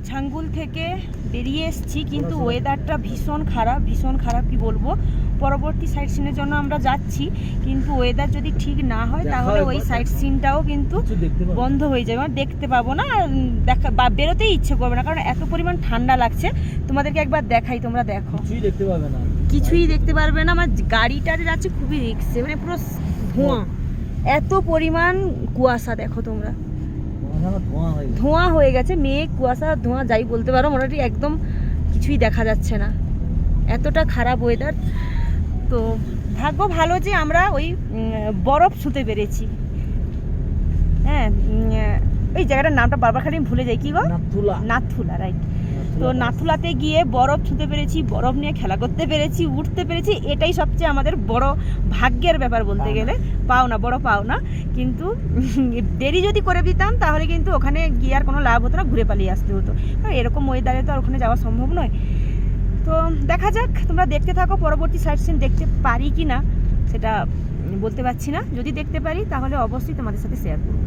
ছাঙ্গুল থেকে বেরিয়ে এসেছি, কিন্তু ওয়েদারটা ভীষণ খারাপ কি বলবো। পরবর্তী সাইট সিনের জন্য আমরা যাচ্ছি, কিন্তু ওয়েদার যদি ঠিক না হয় তাহলে ওই সাইট সিনটাও কিন্তু বন্ধ হয়ে যাবে, মানে দেখতে পাবো না, দেখা বা বেরোতেই ইচ্ছে করবে না, কারণ এত পরিমাণ ঠান্ডা লাগছে। তোমাদেরকে একবার দেখাই, তোমরা দেখো। কিছুই দেখতে পারবে না। আমার গাড়িটাতে যাচ্ছে খুবই রিস্কে, মানে পুরো ধোঁয়া, এত পরিমাণ কুয়াশা। দেখো তোমরা, ধোঁয়া হয়ে গেছে, মেঘ, কুয়াশা, ধোঁয়া যাই বলতে পারো, মোটামুটি একদম কিছুই দেখা যাচ্ছে না, এতটা খারাপ ওয়েদার। তো ভাগ্য ভালো যে আমরা ওই বরফ ছুঁতে পেরেছি। হ্যাঁ, ওই জায়গাটার নামটা বারবার খালি ভুলে যাই, কি গো, নাথুলা, রাইট। তো নাথুলাতে গিয়ে বরফ ছুঁতে পেরেছি, বরফ নিয়ে খেলা করতে পেরেছি, উঠতে পেরেছি, এটাই সবচেয়ে আমাদের বড় ভাগ্যের ব্যাপার বলতে গেলে, বড় পাওনা। কিন্তু দেরি যদি করে দিতাম তাহলে কিন্তু ওখানে গিয়ে আর কোনো লাভ হতো না, ঘুরে পালিয়ে আসতে হতো, কারণ এরকম ওয়েদারে তো আর ওখানে যাওয়া সম্ভব নয়। তো দেখা যাক, তোমরা দেখতে থাকো, পরবর্তী সাইট সিন দেখতে পারি কি না সেটা বলতে পারছি না। যদি দেখতে পারি তাহলে অবশ্যই তোমাদের সাথে শেয়ার করবো।